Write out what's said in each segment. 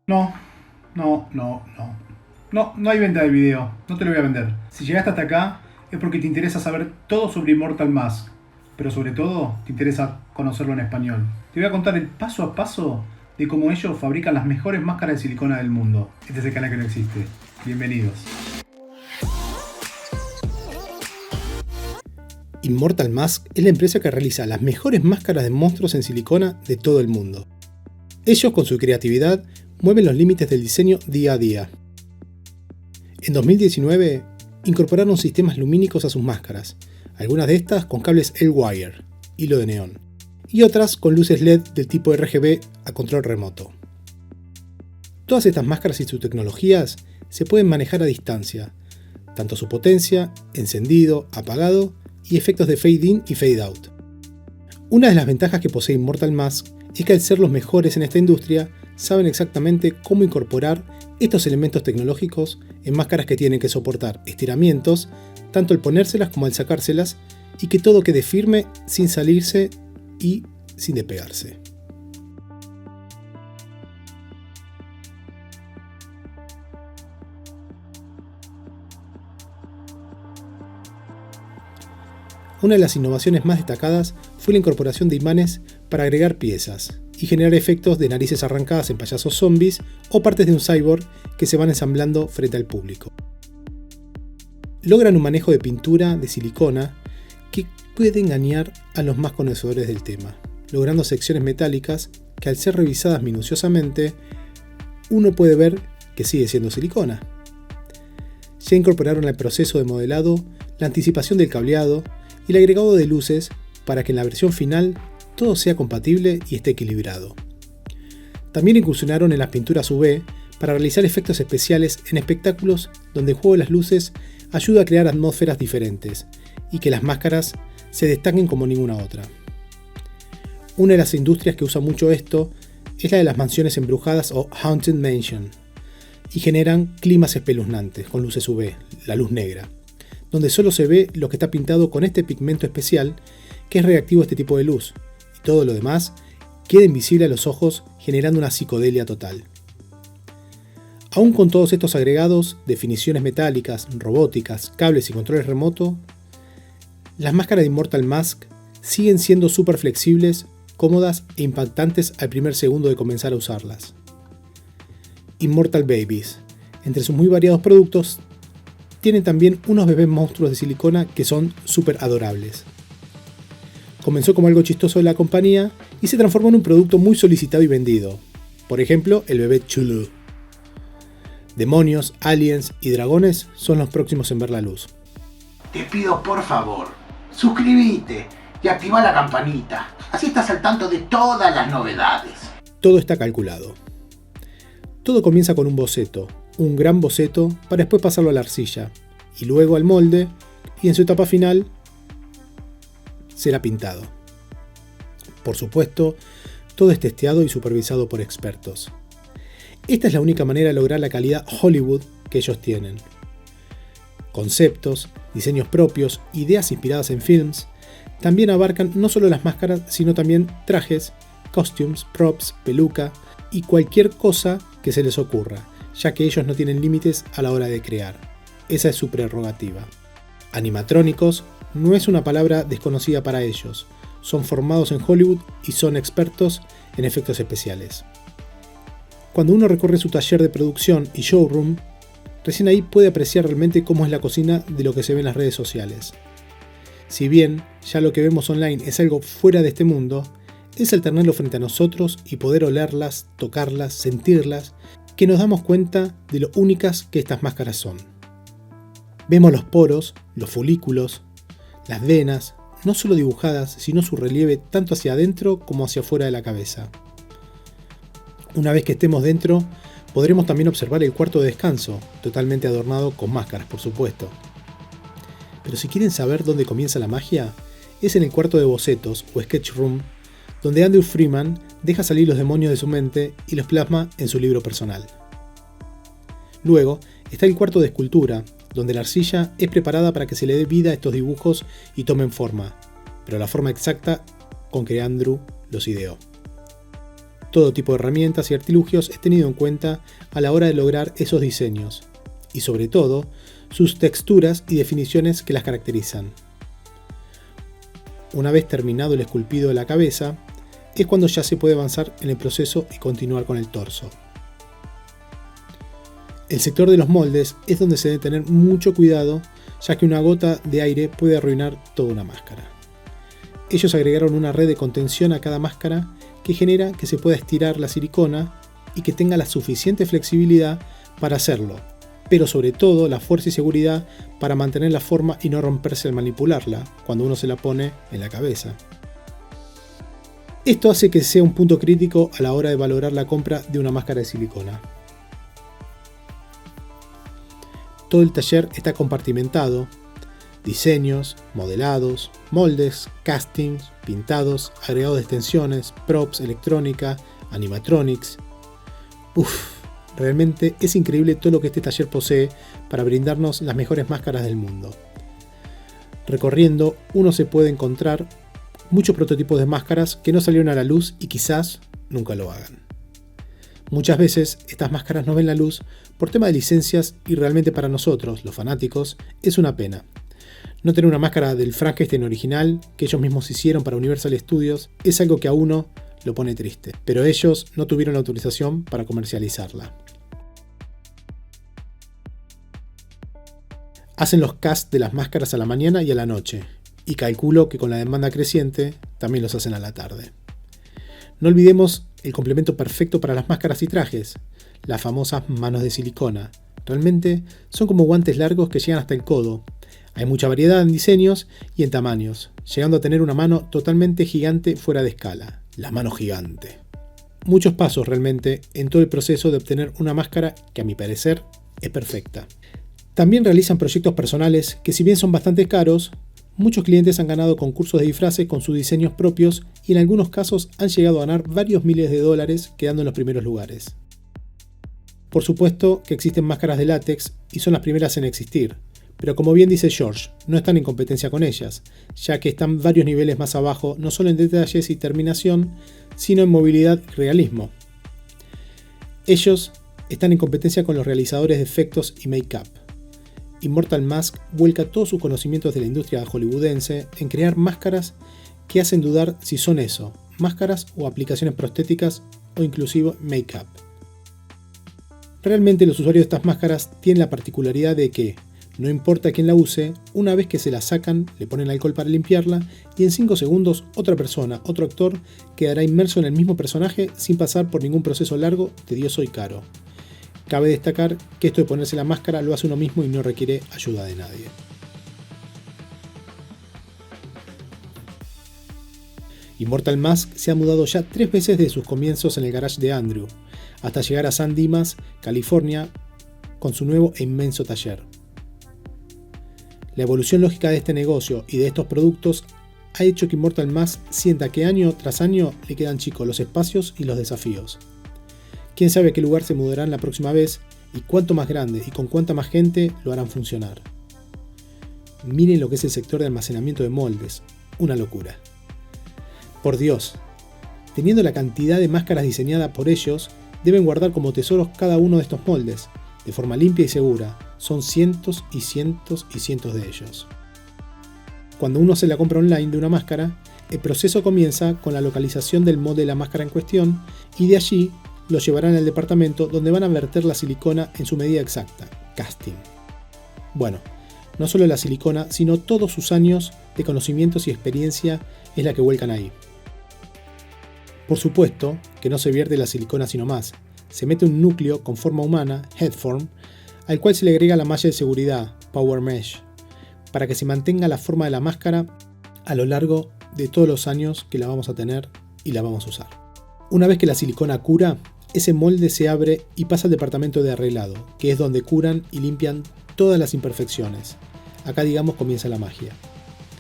No, no. No hay venta de video. No te lo voy a vender. Si llegaste hasta acá es porque te interesa saber todo sobre Immortal Mask. Pero sobre todo te interesa conocerlo en español. Te voy a contar el paso a paso de cómo ellos fabrican las mejores máscaras de silicona del mundo. Este es el canal que no existe. Bienvenidos. Immortal Mask es la empresa que realiza las mejores máscaras de monstruos en silicona de todo el mundo. Ellos, con su creatividad, mueven los límites del diseño día a día. En 2019, incorporaron sistemas lumínicos a sus máscaras, algunas de estas con cables L-Wire, hilo de neón, y otras con luces LED del tipo RGB a control remoto. Todas estas máscaras y sus tecnologías se pueden manejar a distancia, tanto su potencia, encendido, apagado y efectos de fade in y fade out. Una de las ventajas que posee Immortal Mask es que al ser los mejores en esta industria, saben exactamente cómo incorporar estos elementos tecnológicos en máscaras que tienen que soportar estiramientos, tanto al ponérselas como al sacárselas, y que todo quede firme sin salirse y sin despegarse. Una de las innovaciones más destacadas fue la incorporación de imanes para agregar piezas y generar efectos de narices arrancadas en payasos zombies o partes de un cyborg que se van ensamblando frente al público. Logran un manejo de pintura de silicona que puede engañar a los más conocedores del tema, logrando secciones metálicas que, al ser revisadas minuciosamente, uno puede ver que sigue siendo silicona. Ya incorporaron al proceso de modelado la anticipación del cableado y el agregado de luces para que en la versión final todo sea compatible y esté equilibrado. También incursionaron en las pinturas UV para realizar efectos especiales en espectáculos donde el juego de las luces ayuda a crear atmósferas diferentes y que las máscaras se destaquen como ninguna otra. Una de las industrias que usa mucho esto es la de las mansiones embrujadas o Haunted Mansion, y generan climas espeluznantes con luces UV, la luz negra, donde solo se ve lo que está pintado con este pigmento especial que es reactivo a este tipo de luz, y todo lo demás queda invisible a los ojos, generando una psicodelia total. Aún con todos estos agregados, definiciones metálicas, robóticas, cables y controles remoto, las máscaras de Immortal Mask siguen siendo súper flexibles, cómodas e impactantes al primer segundo de comenzar a usarlas. Immortal Babies, entre sus muy variados productos, tienen también unos bebés monstruos de silicona que son súper adorables. Comenzó como algo chistoso de la compañía y se transformó en un producto muy solicitado y vendido. Por ejemplo, el bebé Chulu. Demonios, aliens y dragones son los próximos en ver la luz. Te pido por favor, suscríbete y activa la campanita. Así estás al tanto de todas las novedades. Todo está calculado. Todo comienza con un boceto, un gran boceto, para después pasarlo a la arcilla, y luego al molde, y en su etapa final será pintado. Por supuesto, todo es testeado y supervisado por expertos. Esta es la única manera de lograr la calidad Hollywood que ellos tienen. Conceptos, diseños propios, ideas inspiradas en films, también abarcan no solo las máscaras, sino también trajes, costumes, props, peluca y cualquier cosa que se les ocurra, ya que ellos no tienen límites a la hora de crear. Esa es su prerrogativa. Animatrónicos no es una palabra desconocida para ellos, son formados en Hollywood y son expertos en efectos especiales. Cuando uno recorre su taller de producción y showroom, recién ahí puede apreciar realmente cómo es la cocina de lo que se ve en las redes sociales. Si bien ya lo que vemos online es algo fuera de este mundo, es al tenerlo frente a nosotros y poder olerlas, tocarlas, sentirlas, que nos damos cuenta de lo únicas que estas máscaras son. Vemos los poros, los folículos, las venas, no solo dibujadas, sino su relieve tanto hacia adentro como hacia afuera de la cabeza. Una vez que estemos dentro, podremos también observar el cuarto de descanso, totalmente adornado con máscaras, por supuesto. Pero si quieren saber dónde comienza la magia, es en el cuarto de bocetos o sketch room, donde Andrew Freeman deja salir los demonios de su mente y los plasma en su libro personal. Luego está el cuarto de escultura, donde la arcilla es preparada para que se le dé vida a estos dibujos y tomen forma, pero la forma exacta con que Andrew los ideó. Todo tipo de herramientas y artilugios es tenido en cuenta a la hora de lograr esos diseños, y sobre todo, sus texturas y definiciones que las caracterizan. Una vez terminado el esculpido de la cabeza, es cuando ya se puede avanzar en el proceso y continuar con el torso. El sector de los moldes es donde se debe tener mucho cuidado, ya que una gota de aire puede arruinar toda una máscara. Ellos agregaron una red de contención a cada máscara que genera que se pueda estirar la silicona y que tenga la suficiente flexibilidad para hacerlo, pero sobre todo la fuerza y seguridad para mantener la forma y no romperse al manipularla cuando uno se la pone en la cabeza. Esto hace que sea un punto crítico a la hora de valorar la compra de una máscara de silicona. Todo el taller está compartimentado: diseños, modelados, moldes, castings, pintados, agregados de extensiones, props, electrónica, animatronics. Realmente es increíble todo lo que este taller posee para brindarnos las mejores máscaras del mundo. Recorriendo, uno se puede encontrar muchos prototipos de máscaras que no salieron a la luz y quizás nunca lo hagan. Muchas veces estas máscaras no ven la luz por tema de licencias y realmente para nosotros, los fanáticos, es una pena. No tener una máscara del Frankenstein original que ellos mismos hicieron para Universal Studios es algo que a uno lo pone triste, pero ellos no tuvieron la autorización para comercializarla. Hacen los casts de las máscaras a la mañana y a la noche, y calculo que con la demanda creciente también los hacen a la tarde. No olvidemos el complemento perfecto para las máscaras y trajes, las famosas manos de silicona. Realmente son como guantes largos que llegan hasta el codo. Hay mucha variedad en diseños y en tamaños, llegando a tener una mano totalmente gigante fuera de escala, la mano gigante. Muchos pasos realmente en todo el proceso de obtener una máscara que a mi parecer es perfecta. También realizan proyectos personales que, si bien son bastante caros, muchos clientes han ganado concursos de disfraces con sus diseños propios y en algunos casos han llegado a ganar varios miles de dólares quedando en los primeros lugares. Por supuesto que existen máscaras de látex y son las primeras en existir, pero como bien dice George, no están en competencia con ellas, ya que están varios niveles más abajo, no solo en detalles y terminación, sino en movilidad y realismo. Ellos están en competencia con los realizadores de efectos y make-up. Immortal Mask vuelca todos sus conocimientos de la industria hollywoodense en crear máscaras que hacen dudar si son eso, máscaras o aplicaciones prostéticas o inclusive make-up. Realmente los usuarios de estas máscaras tienen la particularidad de que, no importa quién la use, una vez que se la sacan, le ponen alcohol para limpiarla y en 5 segundos otra persona, otro actor, quedará inmerso en el mismo personaje sin pasar por ningún proceso largo, tedioso y caro. Cabe destacar que esto de ponerse la máscara lo hace uno mismo y no requiere ayuda de nadie. Immortal Mask se ha mudado ya 3 veces desde sus comienzos en el garage de Andrew, hasta llegar a San Dimas, California, con su nuevo e inmenso taller. La evolución lógica de este negocio y de estos productos ha hecho que Immortal Mask sienta que año tras año le quedan chicos los espacios y los desafíos. Quién sabe a qué lugar se mudarán la próxima vez y cuánto más grande y con cuánta más gente lo harán funcionar. Miren lo que es el sector de almacenamiento de moldes, una locura. Por Dios, teniendo la cantidad de máscaras diseñadas por ellos, deben guardar como tesoros cada uno de estos moldes, de forma limpia y segura. Son cientos y cientos y cientos de ellos. Cuando uno se la compra online de una máscara, el proceso comienza con la localización del molde de la máscara en cuestión y de allí lo llevarán al departamento donde van a verter la silicona en su medida exacta, casting. Bueno, no solo la silicona, sino todos sus años de conocimientos y experiencia es la que vuelcan ahí. Por supuesto que no se vierte la silicona sino más, se mete un núcleo con forma humana, headform, al cual se le agrega la malla de seguridad, Power Mesh, para que se mantenga la forma de la máscara a lo largo de todos los años que la vamos a tener y la vamos a usar. Una vez que la silicona cura, ese molde se abre y pasa al departamento de arreglado, que es donde curan y limpian todas las imperfecciones. Acá, digamos, comienza la magia.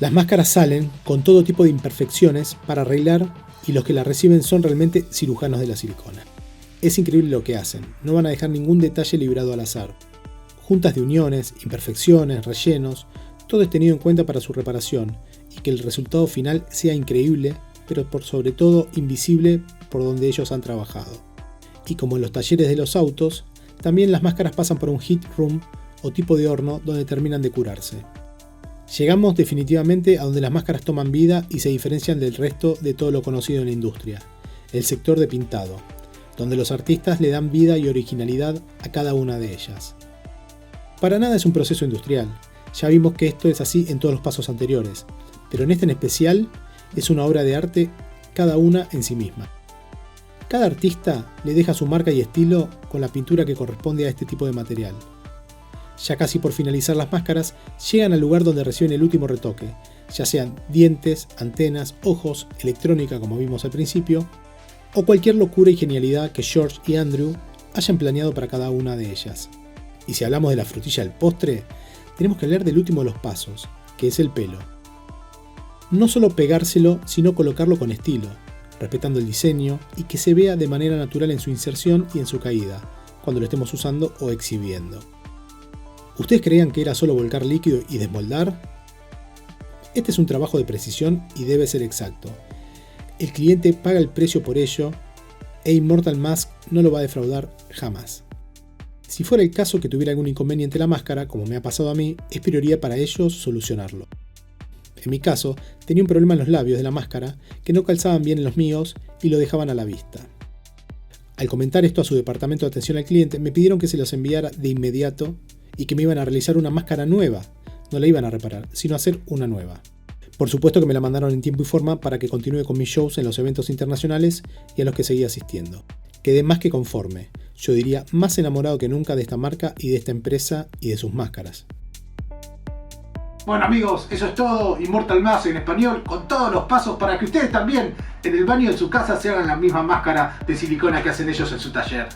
Las máscaras salen con todo tipo de imperfecciones para arreglar y los que la reciben son realmente cirujanos de la silicona. Es increíble lo que hacen, no van a dejar ningún detalle librado al azar. Juntas de uniones, imperfecciones, rellenos, todo es tenido en cuenta para su reparación y que el resultado final sea increíble pero por sobre todo invisible por donde ellos han trabajado. Y como en los talleres de los autos, también las máscaras pasan por un heat room o tipo de horno donde terminan de curarse. Llegamos definitivamente a donde las máscaras toman vida y se diferencian del resto de todo lo conocido en la industria, el sector de pintado, donde los artistas le dan vida y originalidad a cada una de ellas. Para nada es un proceso industrial, ya vimos que esto es así en todos los pasos anteriores, pero en este en especial es una obra de arte cada una en sí misma. Cada artista le deja su marca y estilo con la pintura que corresponde a este tipo de material. Ya casi por finalizar las máscaras, llegan al lugar donde reciben el último retoque, ya sean dientes, antenas, ojos, electrónica como vimos al principio, o cualquier locura y genialidad que George y Andrew hayan planeado para cada una de ellas. Y si hablamos de la frutilla del postre, tenemos que hablar del último de los pasos, que es el pelo. No solo pegárselo, sino colocarlo con estilo, respetando el diseño y que se vea de manera natural en su inserción y en su caída, cuando lo estemos usando o exhibiendo. ¿Ustedes creían que era solo volcar líquido y desmoldar? Este es un trabajo de precisión y debe ser exacto. El cliente paga el precio por ello e Immortal Mask no lo va a defraudar jamás. Si fuera el caso que tuviera algún inconveniente la máscara, como me ha pasado a mí, es prioridad para ellos solucionarlo. En mi caso, tenía un problema en los labios de la máscara que no calzaban bien en los míos y lo dejaban a la vista. Al comentar esto a su departamento de atención al cliente, me pidieron que se los enviara de inmediato y que me iban a realizar una máscara nueva. No la iban a reparar, sino hacer una nueva. Por supuesto que me la mandaron en tiempo y forma para que continúe con mis shows en los eventos internacionales y a los que seguía asistiendo. Quedé más que conforme, yo diría más enamorado que nunca de esta marca y de esta empresa y de sus máscaras. Bueno amigos, eso es todo. Immortal Mask en español, con todos los pasos para que ustedes también en el baño de su casa se hagan la misma máscara de silicona que hacen ellos en su taller.